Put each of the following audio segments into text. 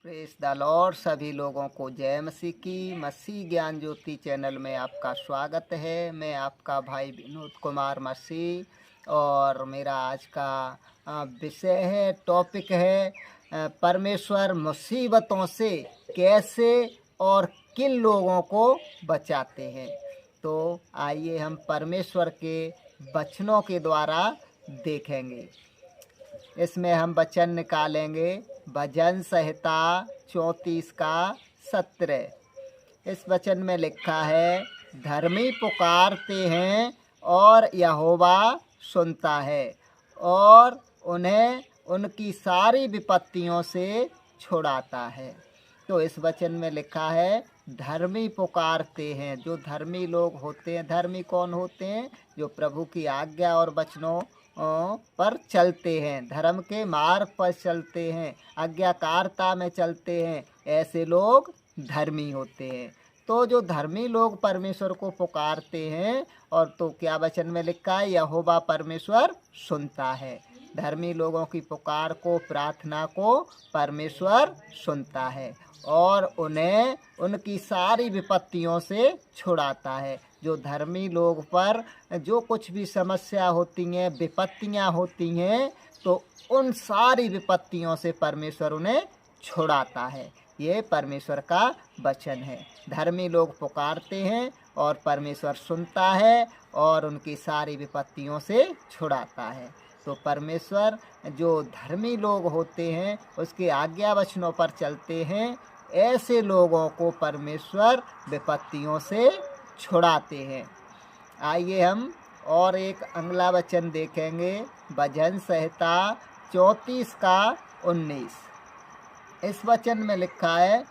Press the Lord. सभी लोगों को जय मसीह की। मसीह ज्ञान ज्योति चैनल में आपका स्वागत है। मैं आपका भाई विनोद कुमार मसीह और मेरा आज का विषय है, टॉपिक है परमेश्वर मुसीबतों से कैसे और किन लोगों को बचाते हैं। तो आइए हम परमेश्वर के वचनों के द्वारा देखेंगे। इसमें हम वचन निकालेंगे भजन संहिता 34 का 17। इस वचन में लिखा है, धर्मी पुकारते हैं और यहोवा सुनता है और उन्हें उनकी सारी विपत्तियों से छुड़ाता है। तो इस वचन में लिखा है, धर्मी पुकारते हैं। जो धर्मी लोग होते हैं, धर्मी कौन होते हैं? जो प्रभु की आज्ञा और वचनों पर चलते हैं, धर्म के मार्ग पर चलते हैं, आज्ञाकारिता में चलते हैं, ऐसे लोग धर्मी होते हैं। तो जो धर्मी लोग परमेश्वर को पुकारते हैं, और तो क्या वचन में लिखा है, यहोवा परमेश्वर सुनता है। धर्मी लोगों की पुकार को, प्रार्थना को परमेश्वर सुनता है और उन्हें उनकी सारी विपत्तियों से छुड़ाता है। जो धर्मी लोग पर जो कुछ भी समस्या होती हैं, विपत्तियां होती हैं, तो उन सारी विपत्तियों से परमेश्वर उन्हें छुड़ाता है। ये परमेश्वर का वचन है। धर्मी लोग पुकारते हैं और परमेश्वर सुनता है और उनकी सारी विपत्तियों से छुड़ाता है। तो परमेश्वर जो धर्मी लोग होते हैं, उसके आज्ञा वचनों पर चलते हैं, ऐसे लोगों को परमेश्वर विपत्तियों से छुड़ाते हैं। आइए हम और एक अगला वचन देखेंगे, भजन संहिता 34 का 19। इस वचन में लिखा है,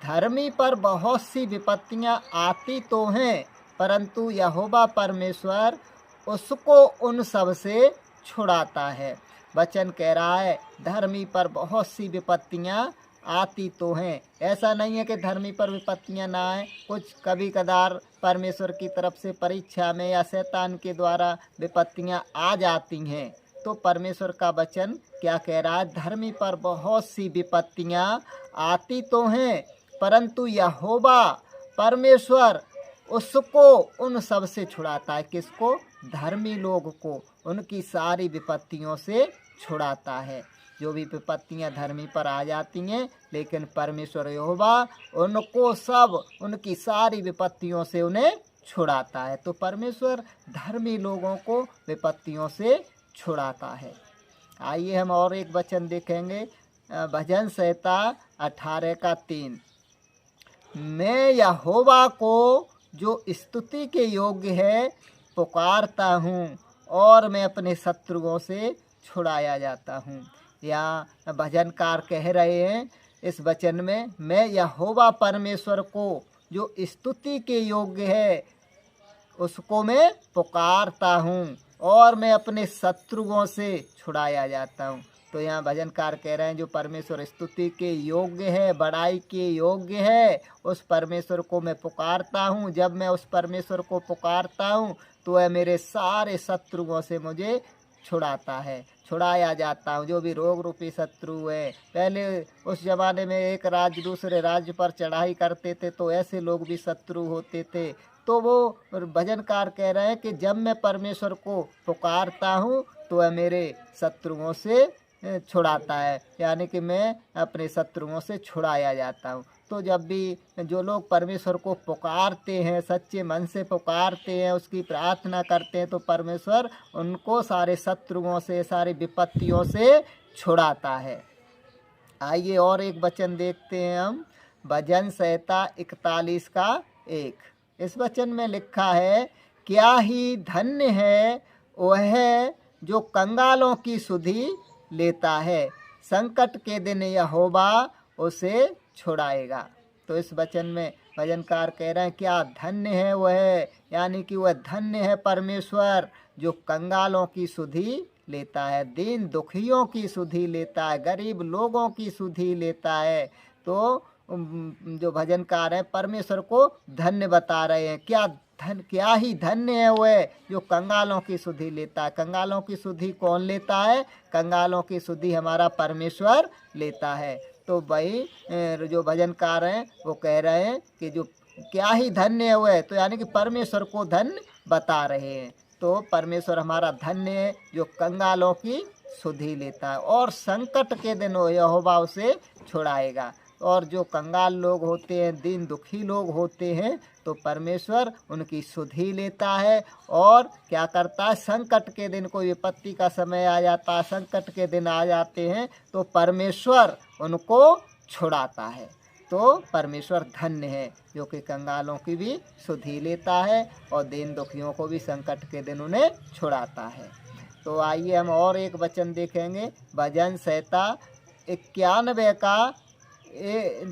धर्मी पर बहुत सी विपत्तियां आती तो हैं, परंतु यहोवा परमेश्वर उसको उन सब से छुड़ाता है। वचन कह रहा है, धर्मी पर बहुत सी विपत्तियां आती तो हैं। ऐसा नहीं है कि धर्मी पर विपत्तियां ना आए। कुछ कभी कदार परमेश्वर की तरफ से परीक्षा में या शैतान के द्वारा विपत्तियां आ जाती हैं। तो परमेश्वर का वचन क्या कह रहा है, धर्मी पर बहुत सी विपत्तियां आती तो हैं, परंतु यहोवा परमेश्वर उसको उन सब से छुड़ाता है। किसको? धर्मी लोग को उनकी सारी विपत्तियों से छुड़ाता है। जो भी विपत्तियां धर्मी पर आ जाती हैं, लेकिन परमेश्वर यहोवा उनको सब, उनकी सारी विपत्तियों से उन्हें छुड़ाता है। तो परमेश्वर धर्मी लोगों को विपत्तियों से छुड़ाता है। आइए हम और एक वचन देखेंगे, भजन संहिता 18 का 3। मैं यहोवा को जो स्तुति के योग्य है पुकारता हूँ और मैं अपने शत्रुओं से छुड़ाया जाता हूँ। या भजनकार कह रहे हैं इस वचन में, मैं यहोवा परमेश्वर को जो स्तुति के योग्य है उसको मैं पुकारता हूँ और मैं अपने शत्रुओं से छुड़ाया जाता हूँ। तो यहाँ भजनकार कह रहे हैं, जो परमेश्वर स्तुति के योग्य है, बड़ाई के योग्य है, उस परमेश्वर को मैं पुकारता हूँ। जब मैं उस परमेश्वर को पुकारता हूँ तो वह मेरे सारे शत्रुओं से मुझे छुड़ाता है, छुड़ाया जाता हूँ। जो भी रोग रूपी शत्रु है, पहले उस जमाने में एक राज्य दूसरे राज्य पर चढ़ाई करते थे, तो ऐसे लोग भी शत्रु होते थे। तो वो भजनकार कह रहे हैं कि जब मैं परमेश्वर को पुकारता हूँ तो वह मेरे शत्रुओं से छुड़ाता है, यानी कि मैं अपने शत्रुओं से छुड़ाया जाता हूँ। तो जब भी जो लोग परमेश्वर को पुकारते हैं, सच्चे मन से पुकारते हैं, उसकी प्रार्थना करते हैं, तो परमेश्वर उनको सारे शत्रुओं से, सारी विपत्तियों से छुड़ाता है। आइए और एक वचन देखते हैं हम, भजन संहिता 41 का 1। इस वचन में लिखा है, क्या ही धन्य है वह जो कंगालों की सुधि लेता है, संकट के दिन यहोवा उसे छुड़ाएगा। तो इस वचन में भजनकार कह रहे हैं, क्या धन्य है वह, यानी कि वह धन्य है परमेश्वर जो कंगालों की सुधि लेता है, दीन दुखियों की सुधि लेता है, गरीब लोगों की सुधि लेता है। तो जो भजनकार हैं परमेश्वर को धन्य बता रहे हैं। क्या ही धन्य है वह जो कंगालों की सुधि लेता है। कंगालों की सुधि कौन लेता है? कंगालों की सुधि हमारा परमेश्वर लेता है। तो वही जो भजनकार हैं वो कह रहे हैं कि जो क्या ही धन्य है वह, तो यानी कि परमेश्वर को धन्य बता रहे हैं। तो परमेश्वर हमारा धन्य है जो कंगालों की सुधि लेता है और संकट के दिन यहोवा उसे छुड़ाएगा। और जो कंगाल लोग होते हैं, दीन दुखी लोग होते हैं, तो परमेश्वर उनकी सुधि लेता है और क्या करता है, संकट के दिन, कोई विपत्ति का समय आ जाता है, संकट के दिन आ जाते हैं, तो परमेश्वर उनको छुड़ाता है। तो परमेश्वर धन्य है जो कि कंगालों की भी सुधि लेता है और दीन दुखियों को भी संकट के दिन उन्हें छुड़ाता है। तो आइए हम और एक वचन देखेंगे, भजन संहिता 91 का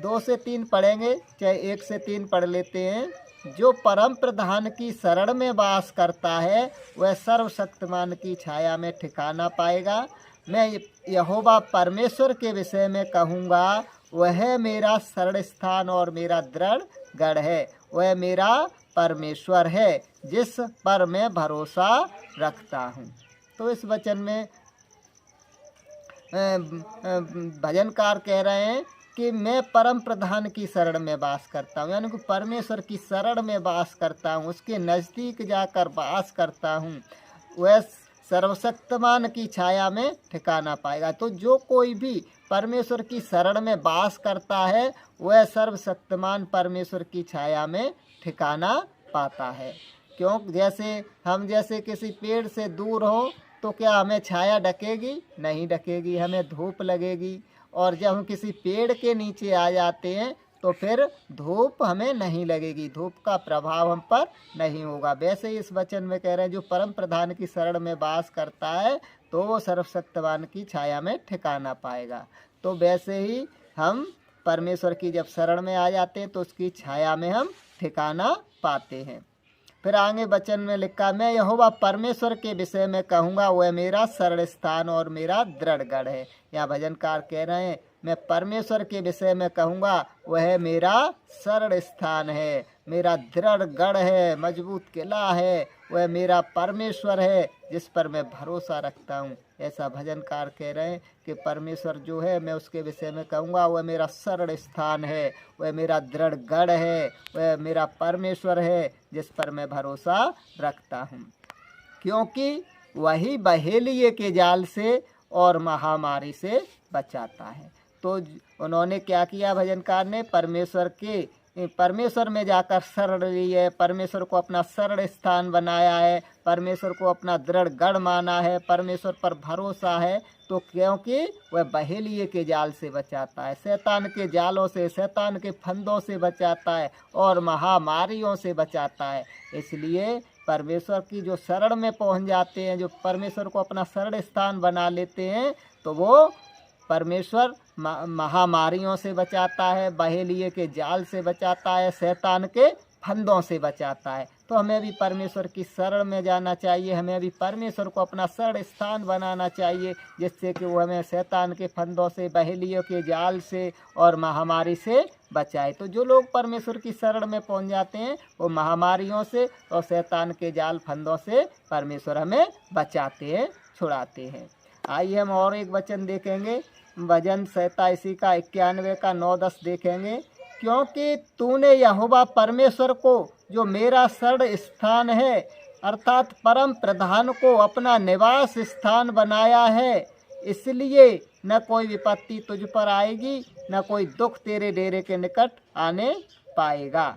2 से 3 पढ़ेंगे, चाहे 1 से 3 पढ़ लेते हैं। जो परम प्रधान की शरण में वास करता है वह सर्वशक्तिमान की छाया में ठिकाना पाएगा। मैं यहोवा परमेश्वर के विषय में कहूँगा, वह मेरा शरण स्थान और मेरा दृढ़ गढ़ है। वह मेरा परमेश्वर है जिस पर मैं भरोसा रखता हूँ। तो इस वचन में भजनकार कह रहे हैं कि मैं परम प्रधान की शरण में वास करता हूँ, यानी कि परमेश्वर की शरण में वास करता हूँ, उसके नज़दीक जाकर वास करता हूँ, वह सर्वशक्तिमान की छाया में ठिकाना पाएगा। तो जो कोई भी परमेश्वर की शरण में वास करता है वह सर्वशक्तिमान परमेश्वर की छाया में ठिकाना पाता है। क्यों, जैसे किसी पेड़ से दूर हो तो क्या हमें छाया ढकेगी? नहीं ढकेगी, हमें धूप लगेगी। और जब हम किसी पेड़ के नीचे आ जाते हैं तो फिर धूप हमें नहीं लगेगी, धूप का प्रभाव हम पर नहीं होगा। वैसे ही इस वचन में कह रहे हैं जो परम प्रधान की शरण में वास करता है तो वो सर्वशक्तिमान की छाया में ठिकाना पाएगा। तो वैसे ही हम परमेश्वर की जब शरण में आ जाते हैं तो उसकी छाया में हम ठिकाना पाते हैं। फिर आगे वचन में लिखा, मैं यहोवा परमेश्वर के विषय में कहूँगा, वह मेरा शरण स्थान और मेरा दृढ़ गढ़ है। यहाँ भजनकार कह रहे हैं मैं परमेश्वर के विषय में कहूँगा, वह मेरा शरण स्थान है, मेरा दृढ़ गढ़ है, मजबूत किला है, वह मेरा परमेश्वर है जिस पर मैं भरोसा रखता हूँ। ऐसा भजनकार कह रहे हैं कि परमेश्वर जो है मैं उसके विषय में कहूँगा, वह मेरा शरण स्थान है, वह मेरा दृढ़ गढ़ है, वह मेरा परमेश्वर है जिस पर मैं भरोसा रखता हूँ। क्योंकि वही बहेलिये के जाल से और महामारी से बचाता है। तो उन्होंने क्या किया, भजनकार ने परमेश्वर में जाकर शरण ली है, परमेश्वर को अपना शरण स्थान बनाया है, परमेश्वर को अपना दृढ़ गढ़ माना है, परमेश्वर पर भरोसा है। तो क्योंकि वह बहेलिये के जाल से बचाता है, शैतान के जालों से, शैतान के फंदों से बचाता है और महामारियों से बचाता है। इसलिए परमेश्वर की जो शरण में पहुंच जाते हैं, जो परमेश्वर को अपना शरण स्थान बना लेते हैं, तो वो परमेश्वर महामारियों से बचाता है, बहेलिये के जाल से बचाता है, शैतान के फंदों से बचाता है। तो हमें भी परमेश्वर की शरण में जाना चाहिए, हमें भी परमेश्वर को अपना शरण स्थान बनाना चाहिए, जिससे कि वो हमें शैतान के फंदों से, बहेलियों के जाल से और महामारी से बचाए। तो जो लोग परमेश्वर की शरण में पहुंच जाते हैं वो महामारियों से और शैतान के जाल फंदों से परमेश्वर हमें बचाते हैं, छुड़ाते हैं। आइए हम और एक वचन देखेंगे, भजन संहिता इसी का 91 का 9-10 देखेंगे। क्योंकि तूने यहोवा परमेश्वर को जो मेरा शरण स्थान है अर्थात परम प्रधान को अपना निवास स्थान बनाया है, इसलिए न कोई विपत्ति तुझ पर आएगी, न कोई दुख तेरे डेरे के निकट आने पाएगा।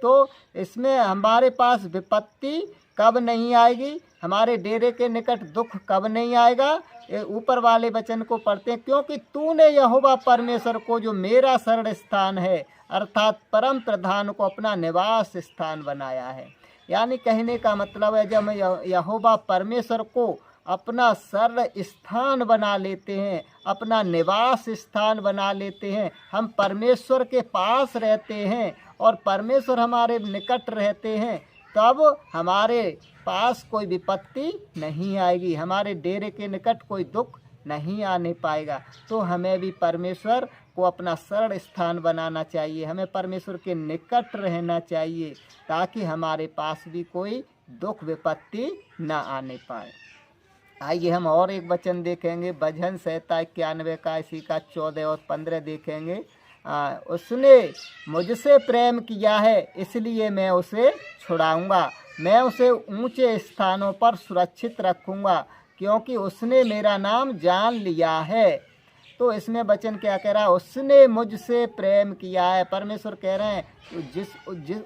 तो इसमें हमारे पास विपत्ति कब नहीं आएगी, हमारे डेरे के निकट दुख कब नहीं आएगा। ऊपर वाले वचन को पढ़ते हैं, क्योंकि तूने यहोवा परमेश्वर को जो मेरा शरण स्थान है अर्थात परम प्रधान को अपना निवास स्थान बनाया है। यानी कहने का मतलब है जब हम यहोवा परमेश्वर को अपना शरण स्थान बना लेते हैं, अपना निवास स्थान बना लेते हैं, हम परमेश्वर के पास रहते हैं और परमेश्वर हमारे निकट रहते हैं, तब हमारे पास कोई विपत्ति नहीं आएगी, हमारे डेरे के निकट कोई दुख नहीं आने पाएगा। तो हमें भी परमेश्वर को अपना शरण स्थान बनाना चाहिए, हमें परमेश्वर के निकट रहना चाहिए ताकि हमारे पास भी कोई दुख विपत्ति न आने पाए। आइए हम और एक वचन देखेंगे, भजन संहिता 91 का इसी का 14 और 15 देखेंगे। उसने मुझसे प्रेम किया है इसलिए मैं उसे छुड़ाऊंगा, मैं उसे ऊंचे स्थानों पर सुरक्षित रखूंगा, क्योंकि उसने मेरा नाम जान लिया है। तो इसमें वचन क्या कह रहा है? उसने मुझसे प्रेम किया है। परमेश्वर कह रहे हैं जिस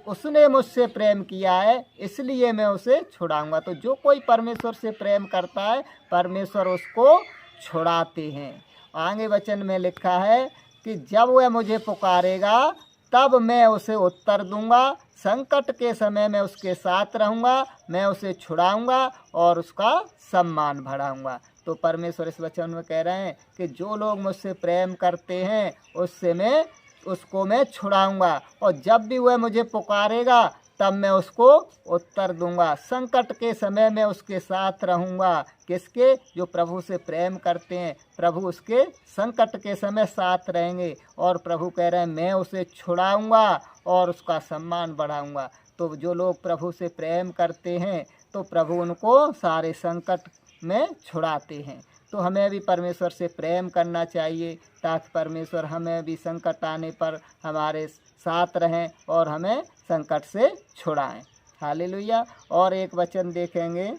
उसने मुझसे प्रेम किया है इसलिए मैं उसे छुड़ाऊंगा। तो जो कोई परमेश्वर से प्रेम करता है परमेश्वर उसको छुड़ाते हैं। आगे वचन में लिखा है कि जब वह मुझे पुकारेगा तब मैं उसे उत्तर दूंगा, संकट के समय मैं उसके साथ रहूंगा, मैं उसे छुड़ाऊंगा और उसका सम्मान बढ़ाऊंगा। तो परमेश्वर इस वचन में कह रहे हैं कि जो लोग मुझसे प्रेम करते हैं उसको मैं छुड़ाऊंगा, और जब भी वह मुझे पुकारेगा तब मैं उसको उत्तर दूंगा, संकट के समय में उसके साथ रहूंगा। किसके? जो प्रभु से प्रेम करते हैं, प्रभु उसके संकट के समय साथ रहेंगे। और प्रभु कह रहे हैं मैं उसे छुड़ाऊंगा और उसका सम्मान बढ़ाऊंगा। तो जो लोग प्रभु से प्रेम करते हैं तो प्रभु उनको सारे संकट में छुड़ाते हैं। तो हमें भी परमेश्वर से प्रेम करना चाहिए ताकि परमेश्वर हमें भी संकट आने पर हमारे साथ रहें और हमें संकट से छुड़ाएं। हालेलुया। और एक वचन देखेंगे,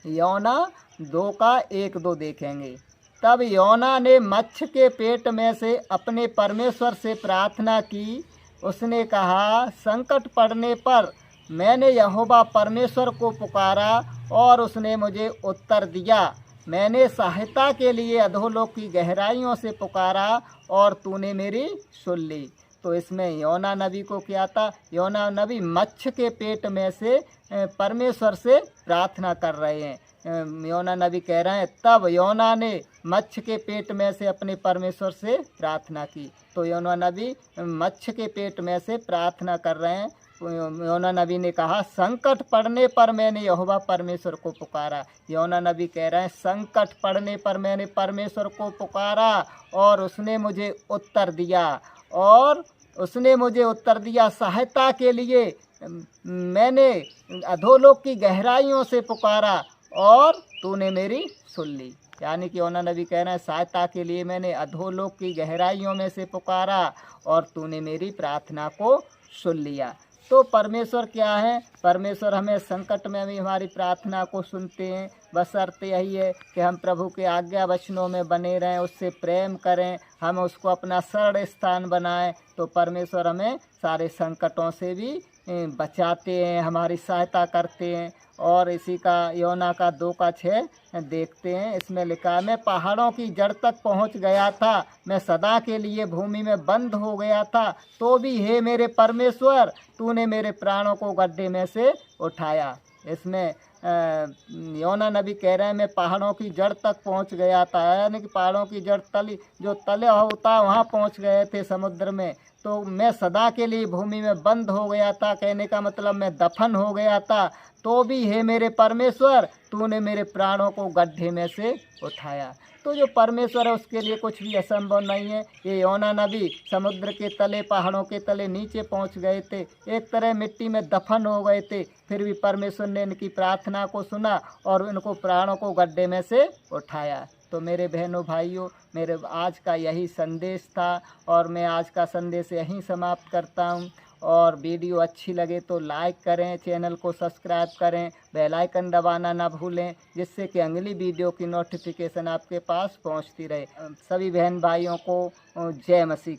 योना 2 का 1-2 देखेंगे। तब योना ने मत्स्य के पेट में से अपने परमेश्वर से प्रार्थना की। उसने कहा, संकट पड़ने पर मैंने यहोवा परमेश्वर को पुकारा और उसने मुझे उत्तर दिया। मैंने सहायता के लिए अधोलोक की गहराइयों से पुकारा और तूने मेरी सुन ली। तो इसमें योना नबी को क्या था? योना नबी मत्स्य के पेट में से परमेश्वर से प्रार्थना कर रहे हैं। योना नबी कह रहे हैं तब योना ने मत्स्य के पेट में से अपने परमेश्वर से प्रार्थना की। तो योना नबी मत्स्य के पेट में से प्रार्थना कर रहे हैं। योना नबी ने कहा, संकट पड़ने पर मैंने यहोवा परमेश्वर को पुकारा। योना नबी कह रहे हैं संकट पड़ने पर मैंने परमेश्वर को पुकारा और उसने मुझे उत्तर दिया, और उसने मुझे उत्तर दिया। सहायता के लिए मैंने अधोलोक की गहराइयों से पुकारा और तूने मेरी सुन ली। यानी कि योना नबी कह रहे हैं सहायता के लिए मैंने अधोलोक की गहराइयों में से पुकारा और तूने मेरी प्रार्थना को सुन लिया। तो परमेश्वर क्या है? परमेश्वर हमें संकट में भी हमारी प्रार्थना को सुनते हैं। बस शर्त यही है कि हम प्रभु के आज्ञा वचनों में बने रहें, उससे प्रेम करें, हम उसको अपना शरण स्थान बनाएं। तो परमेश्वर हमें सारे संकटों से भी बचाते हैं, हमारी सहायता करते हैं। और इसी का योना का 2 का 6 देखते हैं। इसमें लिखा है, मैं पहाड़ों की जड़ तक पहुंच गया था, मैं सदा के लिए भूमि में बंद हो गया था, तो भी हे मेरे परमेश्वर तूने मेरे प्राणों को गड्ढे में से उठाया। इसमें योना नबी कह रहे हैं मैं पहाड़ों की जड़ तक पहुंच गया था, यानी कि पहाड़ों की जड़ जो तले होता है वहाँ पहुंच गए थे समुद्र में। तो मैं सदा के लिए भूमि में बंद हो गया था, कहने का मतलब मैं दफन हो गया था, तो भी हे मेरे परमेश्वर तूने मेरे प्राणों को गड्ढे में से उठाया। तो जो परमेश्वर है उसके लिए कुछ भी असंभव नहीं है। ये योना नबी समुद्र के तले, पहाड़ों के तले नीचे पहुंच गए थे, एक तरह मिट्टी में दफन हो गए थे, फिर भी परमेश्वर ने इनकी प्रार्थना को सुना और इनको प्राणों को गड्ढे में से उठाया। तो मेरे बहनों भाइयों, मेरे आज का यही संदेश था और मैं आज का संदेश यहीं समाप्त करता हूँ। और वीडियो अच्छी लगे तो लाइक करें, चैनल को सब्सक्राइब करें, बेल आइकन दबाना ना भूलें, जिससे कि अगली वीडियो की नोटिफिकेशन आपके पास पहुंचती रहे। सभी बहन भाइयों को जय मसीह।